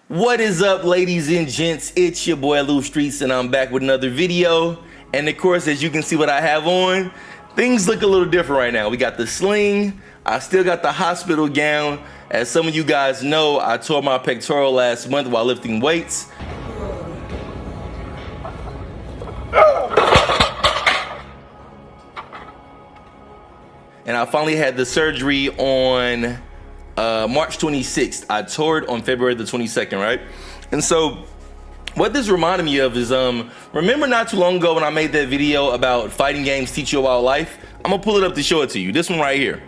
What is up, ladies and gents? It's your boy Lou Streets, and I'm back with another video. And of course, as you can see what I have on, things look a little different right now. We got the sling. I still got the hospital gown. As some of you guys know, I tore my pectoral last month while lifting weights. And I finally had the surgery on March 26th. I tore it on February the 22nd, right? And so what this reminded me of is, remember not too long ago when I made that video about fighting games teach you about life? I'm gonna pull it up to show it to you. This one right here.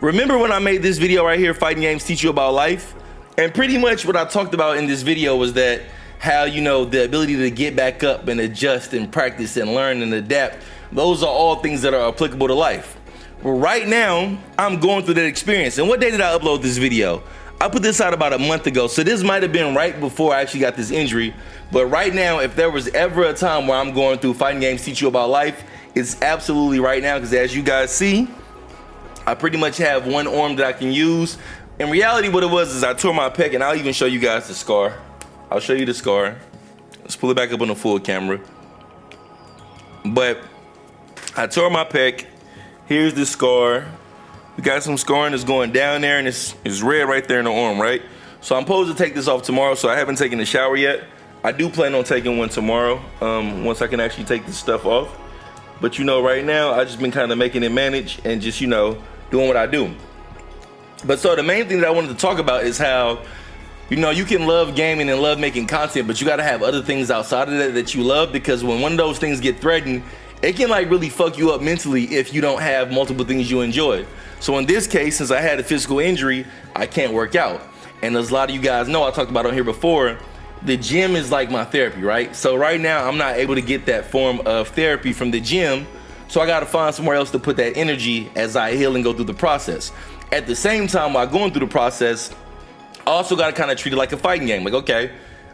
Remember when I made this video right here, fighting games teach you about life? And pretty much what I talked about in this video was that how, you know, the ability to get back up and adjust and practice and learn and adapt, those are all things that are applicable to life. Well, right now, I'm going through that experience. And what day did I upload this video? I put this out about a month ago. So this might have been right before I actually got this injury. But right now, if there was ever a time where I'm going through fighting games teach you about life, it's absolutely right now. Because as you guys see, I pretty much have one arm that I can use. In reality, what it was is I tore my pec, and I'll even show you guys the scar. I'll show you the scar. Let's pull it back up on the full camera. But I tore my pec. Here's the scar. We got some scarring that's going down there, and it's red right there in the arm, right? So I'm supposed to take this off tomorrow, so I haven't taken a shower yet. I do plan on taking one tomorrow, once I can actually take this stuff off. But you know, right now, I just been kind of making it manage and just, you know, doing what I do. But so the main thing that I wanted to talk about is how, you know, you can love gaming and love making content, but you got to have other things outside of that you love, because when one of those things get threatened, it can like really fuck you up mentally if you don't have multiple things you enjoy. So in this case, since I had a physical injury, I can't work out. And as a lot of you guys know, I talked about on here before, the gym is like my therapy, right? So right now, I'm not able to get that form of therapy from the gym. So I got to find somewhere else to put that energy as I heal and go through the process. At the same time, while going through the process, I also got to kind of treat it like a fighting game. Like, okay,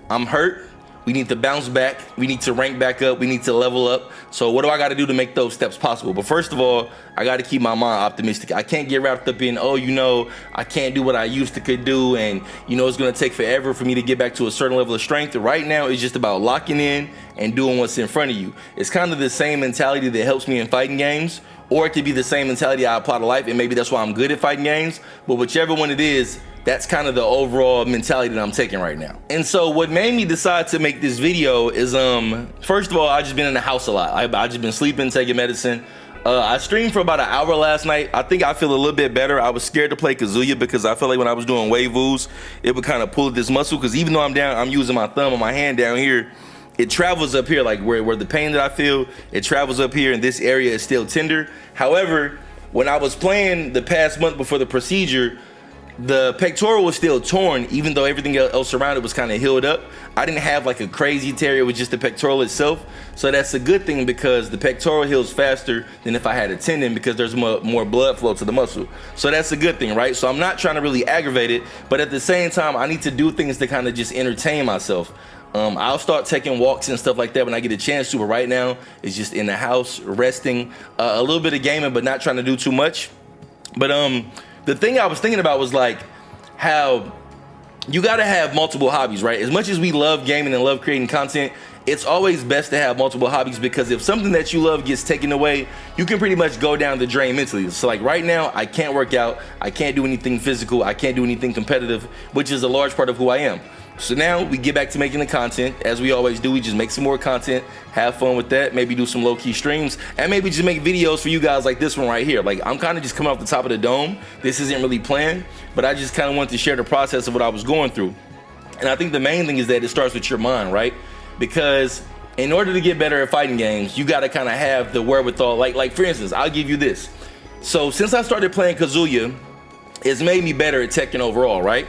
I'm hurt. We need to bounce back. We need to rank back up. We need to level up. So what do I got to do to make those steps possible? But first of all, I got to keep my mind optimistic. I can't get wrapped up in, oh, you know, I can't do what I used to could do. And, you know, it's going to take forever for me to get back to a certain level of strength. Right now, it's just about locking in and doing what's in front of you. It's kind of the same mentality that helps me in fighting games, or it could be the same mentality I apply to life. And maybe that's why I'm good at fighting games. But whichever one it is, that's kind of the overall mentality that I'm taking right now. And so what made me decide to make this video is, first of all, I just been in the house a lot. I just been sleeping, taking medicine. I streamed for about an hour last night. I think I feel a little bit better. I was scared to play Kazuya because I felt like when I was doing wave moves, it would kind of pull at this muscle. Because even though I'm down, I'm using my thumb and my hand down here, it travels up here, like where the pain that I feel, it travels up here, and this area is still tender. However, when I was playing the past month before the procedure, the pectoral was still torn, even though everything else around it was kind of healed up. I didn't have like a crazy tear, it was just the pectoral itself. So that's a good thing, because the pectoral heals faster than if I had a tendon, because there's more blood flow to the muscle. So that's a good thing, right? So I'm not trying to really aggravate it, but at the same time, I need to do things to kind of just entertain myself. I'll start taking walks and stuff like that when I get a chance to, but right now it's just in the house, resting, a little bit of gaming, but not trying to do too much. But the thing I was thinking about was like how you got to have multiple hobbies, right? As much as we love gaming and love creating content, it's always best to have multiple hobbies, because if something that you love gets taken away, you can pretty much go down the drain mentally. So like right now, I can't work out, I can't do anything physical, I can't do anything competitive, which is a large part of who I am. So now we get back to making the content, as we always do. We just make some more content, have fun with that, maybe do some low-key streams, and maybe just make videos for you guys like this one right here. Like, I'm kind of just coming off the top of the dome. This isn't really planned, but I just kind of wanted to share the process of what I was going through. And I think the main thing is that it starts with your mind, right? Because in order to get better at fighting games, you got to kind of have the wherewithal. Like for instance, I'll give you this. So since I started playing Kazuya, it's made me better at Tekken overall, right?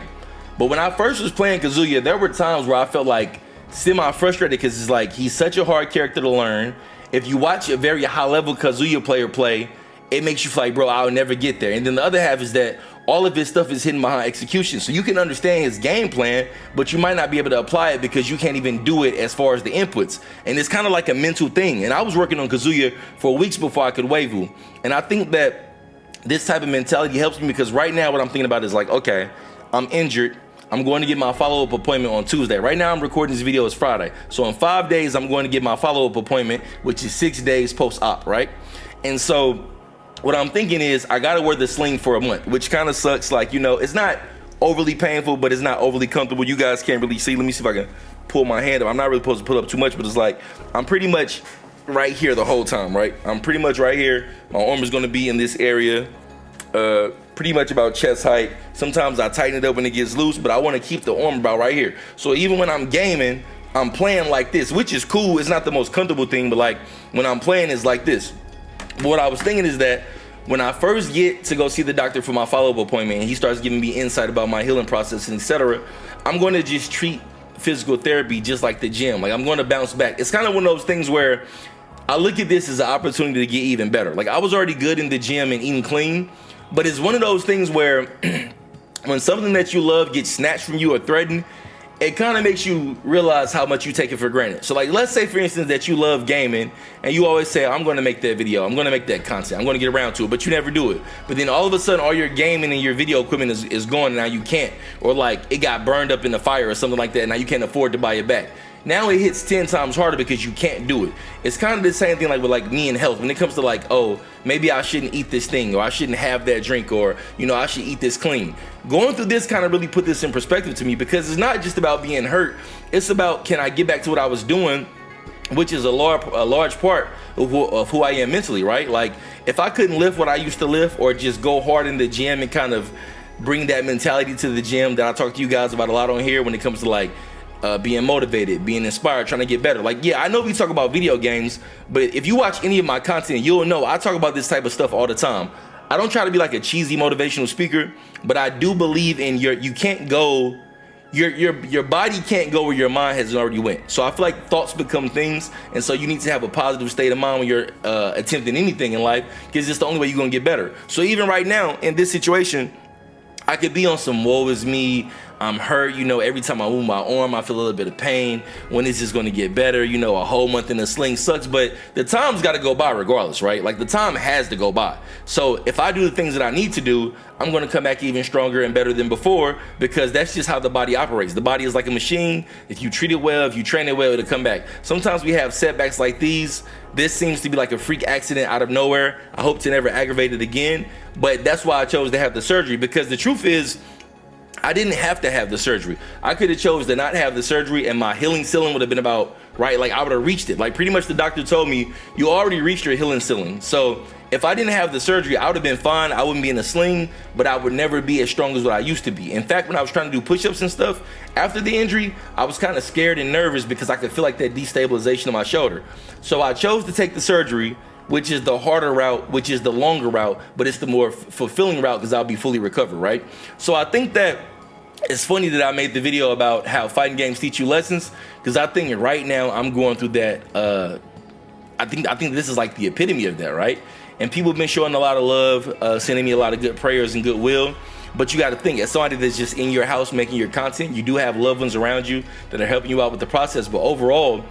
But when I first was playing Kazuya, there were times where I felt like semi-frustrated, because it's like he's such a hard character to learn. If you watch a very high-level Kazuya player play, it makes you feel like, bro, I'll never get there. And then the other half is that all of his stuff is hidden behind execution. So you can understand his game plan, but you might not be able to apply it because you can't even do it as far as the inputs. And it's kind of like a mental thing. And I was working on Kazuya for weeks before I could Weiwu. And I think that this type of mentality helps me, because right now what I'm thinking about is like, okay, I'm injured. I'm going to get my follow-up appointment on Tuesday. Right now, I'm recording this video, it's Friday. So in 5 days, I'm going to get my follow-up appointment, which is 6 days post-op, right? And so what I'm thinking is I got to wear the sling for a month, which kind of sucks. Like, you know, it's not overly painful, but it's not overly comfortable. You guys can't really see. Let me see if I can pull my hand up. I'm not really supposed to pull up too much, but it's like I'm pretty much right here the whole time, right? I'm pretty much right here. My arm is going to be in this area, pretty much about chest height. Sometimes I tighten it up when it gets loose, but I want to keep the arm about right here. So even when I'm gaming, I'm playing like this, which is cool. It's not the most comfortable thing, but like when I'm playing, it's like this. What I was thinking is that when I first get to go see the doctor for my follow-up appointment and he starts giving me insight about my healing process and etc., I'm going to just treat physical therapy just like the gym. Like I'm going to bounce back. It's kind of one of those things where I look at this as an opportunity to get even better. Like I was already good in the gym and eating clean, but it's one of those things where when something that you love gets snatched from you or threatened, it kind of makes you realize how much you take it for granted. So like, let's say for instance that you love gaming and you always say, I'm going to make that video, I'm going to make that content, I'm going to get around to it, but you never do it. But then all of a sudden all your gaming and your video equipment is gone and now you can't, or like it got burned up in the fire or something like that, and now you can't afford to buy it back. Now it hits 10 times harder because you can't do it. It's kind of the same thing like with like me and health. When it comes to like, oh, maybe I shouldn't eat this thing, or I shouldn't have that drink, or, you know, I should eat this clean. Going through this kind of really put this in perspective to me, because it's not just about being hurt. It's about, can I get back to what I was doing, which is a large part of who I am mentally, right? Like if I couldn't lift what I used to lift, or just go hard in the gym and kind of bring that mentality to the gym that I talk to you guys about a lot on here when it comes to like being motivated, being inspired, trying to get better. Like, yeah, I know we talk about video games, but if you watch any of my content, you'll know I talk about this type of stuff all the time. I don't try to be like a cheesy motivational speaker, but I do believe in you can't go, your body can't go where your mind has already went. So I feel like thoughts become things, and so you need to have a positive state of mind when you're attempting anything in life, because it's the only way you're gonna get better. So even right now in this situation, I could be on some woe is me, I'm hurt, you know, every time I move my arm, I feel a little bit of pain. When is this gonna get better? You know, a whole month in a sling sucks, but the time's gotta go by regardless, right? Like the time has to go by. So if I do the things that I need to do, I'm gonna come back even stronger and better than before, because that's just how the body operates. The body is like a machine. If you treat it well, if you train it well, it'll come back. Sometimes we have setbacks like these. This seems to be like a freak accident out of nowhere. I hope to never aggravate it again, but that's why I chose to have the surgery, because the truth is, I didn't have to have the surgery. I could have chose to not have the surgery and my healing ceiling would have been about, right? Like I would have reached it. Like pretty much the doctor told me, you already reached your healing ceiling. So if I didn't have the surgery, I would have been fine. I wouldn't be in a sling, but I would never be as strong as what I used to be. In fact, when I was trying to do push-ups and stuff, after the injury, I was kind of scared and nervous because I could feel like that destabilization of my shoulder. So I chose to take the surgery, which is the harder route, which is the longer route, but it's the more fulfilling route because I'll be fully recovered, right? So I think that it's funny that I made the video about how fighting games teach you lessons, because I think right now I'm going through that. I think this is like the epitome of that, right? And people have been showing a lot of love, sending me a lot of good prayers and goodwill. But you got to think, as somebody that's just in your house making your content, you do have loved ones around you that are helping you out with the process. But overall,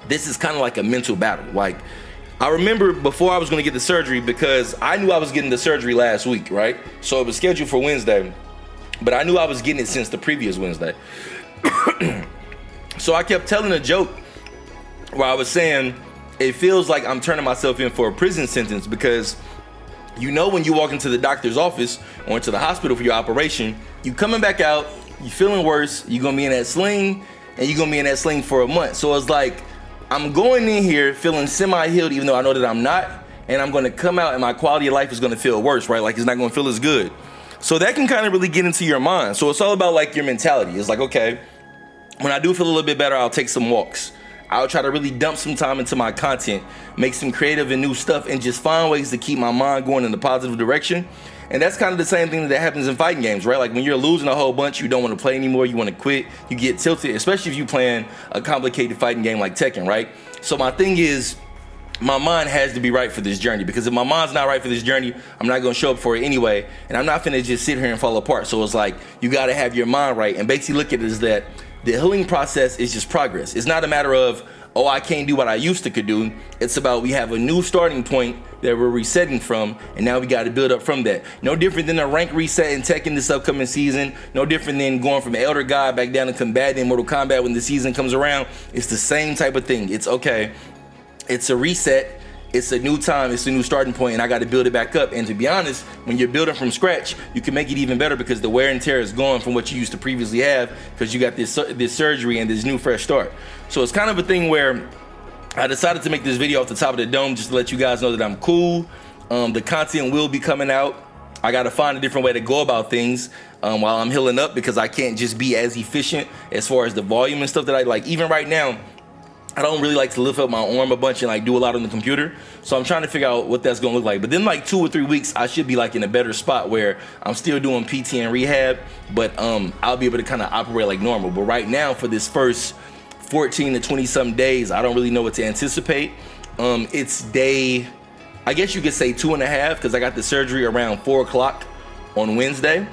this is kind of like a mental battle. Like, I remember before I was going to get the surgery, because I knew I was getting the surgery last week, right? So it was scheduled for Wednesday, but I knew I was getting it since the previous Wednesday. So I kept telling a joke where I was saying, it feels like I'm turning myself in for a prison sentence, because you know when you walk into the doctor's office or into the hospital for your operation, you coming back out, you feeling worse, you're gonna be in that sling, and you're gonna be in that sling for a month. So it's like, I'm going in here feeling semi-healed, even though I know that I'm not, and I'm gonna come out and my quality of life is gonna feel worse, right? Like it's not gonna feel as good. So that can kind of really get into your mind. So it's all about like your mentality. It's like, okay, when I do feel a little bit better, I'll take some walks. I'll try to really dump some time into my content, make some creative and new stuff, and just find ways to keep my mind going in a positive direction. And that's kind of the same thing that happens in fighting games, right? Like when you're losing a whole bunch, you don't want to play anymore, you want to quit, you get tilted, especially if you're playing a complicated fighting game like Tekken, right? So my thing is, my mind has to be right for this journey, because if my mind's not right for this journey, I'm not going to show up for it anyway, and I'm not finna just sit here and fall apart. So it's like, you got to have your mind right, and basically look at it as that the healing process is just progress. It's not a matter of, oh, I can't do what I used to could do. It's about we have a new starting point that we're resetting from, and now we got to build up from that. No different than a rank reset in Tekken this upcoming season. No different than going from Elder God back down to Combatant in Mortal Kombat when the season comes around. It's the same type of thing. It's okay. It's a reset. It's a new time, it's a new starting point, and I got to build it back up. And to be honest, when you're building from scratch, you can make it even better because the wear and tear is gone from what you used to previously have because you got this surgery and this new fresh start. So it's kind of a thing where I decided to make this video off the top of the dome just to let you guys know that I'm cool. The content will be coming out. I got to find a different way to go about things while I'm healing up because I can't just be as efficient as far as the volume and stuff that I like. Even right now, I don't really like to lift up my arm a bunch and like do a lot on the computer. So I'm trying to figure out what that's gonna look like. But then like 2 or 3 weeks, I should be like in a better spot where I'm still doing PT and rehab, but I'll be able to kind of operate like normal. But right now for this first 14 to 20 some days, I don't really know what to anticipate. It's day, I guess you could say 2.5 because I got the surgery around 4 o'clock on Wednesday.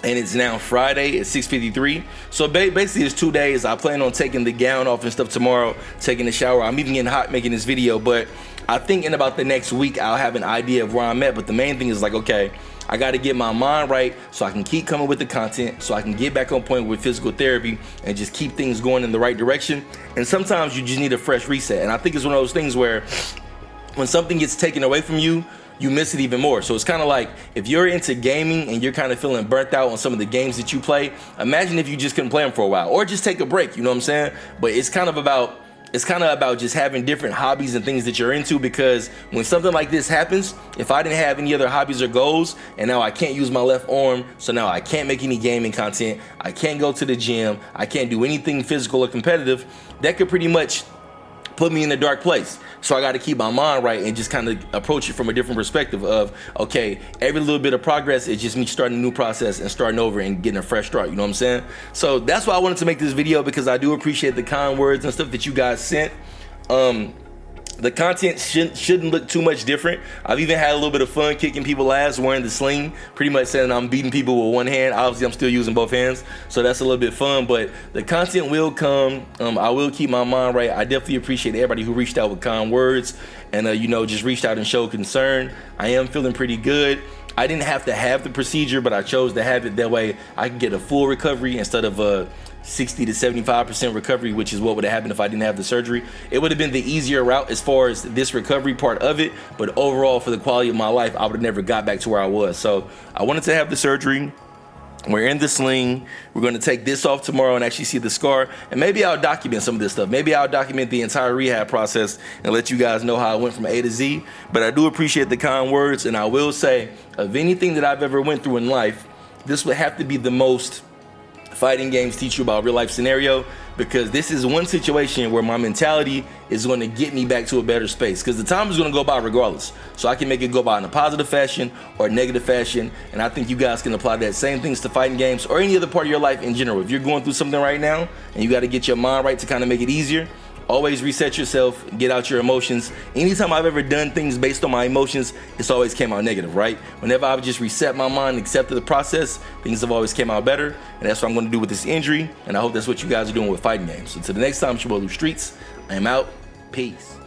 And it's now Friday at 6:53. So basically it's 2 days. I plan on taking the gown off and stuff tomorrow, taking a shower. I'm even getting hot making this video, but I think in about the next week, I'll have an idea of where I'm at. But the main thing is like, okay, I got to get my mind right so I can keep coming with the content, so I can get back on point with physical therapy and just keep things going in the right direction. And sometimes you just need a fresh reset. And I think it's one of those things where when something gets taken away from you, you miss it even more. So it's kind of like if you're into gaming and you're kind of feeling burnt out on some of the games that you play, imagine if you just couldn't play them for a while or just take a break, you know what I'm saying? But it's kind of about just having different hobbies and things that you're into, because when something like this happens, if I didn't have any other hobbies or goals and now I can't use my left arm, so now I can't make any gaming content, I can't go to the gym, I can't do anything physical or competitive, that could pretty much put me in a dark place. So I got to keep my mind right and just kind of approach it from a different perspective of, okay, every little bit of progress is just me starting a new process and starting over and getting a fresh start, you know what I'm saying? So that's why I wanted to make this video, because I do appreciate the kind words and stuff that you guys sent. The content shouldn't look too much different. I've even had a little bit of fun kicking people's ass wearing the sling, pretty much saying I'm beating people with one hand. Obviously, I'm still using both hands, so that's a little bit fun, but the content will come. I will keep my mind right. I definitely appreciate everybody who reached out with kind words and, you know, just reached out and showed concern. I am feeling pretty good. I didn't have to have the procedure, but I chose to have it that way I can get a full recovery instead of a 60 to 75% recovery, which is what would have happened if I didn't have the surgery. It would have been the easier route as far as this recovery part of it, but overall for the quality of my life, I would have never got back to where I was. So I wanted to have the surgery. We're in the sling. We're going to take this off tomorrow and actually see the scar. And maybe I'll document some of this stuff. Maybe I'll document the entire rehab process and let you guys know how I went from A to Z. But I do appreciate the kind words. And I will say, of anything that I've ever went through in life, this would have to be the most fighting games teach you about real life scenario, because this is one situation where my mentality is going to get me back to a better space, because the time is going to go by regardless, so I can make it go by in a positive fashion or a negative fashion. And I think you guys can apply that same things to fighting games or any other part of your life in general. If you're going through something right now and you got to get your mind right to kind of make it easier, always reset yourself, get out your emotions. Anytime I've ever done things based on my emotions, it's always came out negative, right? Whenever I've just reset my mind, accepted the process, things have always came out better. And that's what I'm going to do with this injury. And I hope that's what you guys are doing with fighting games. So until the next time, it's your boy Lou Streets. I am out. Peace.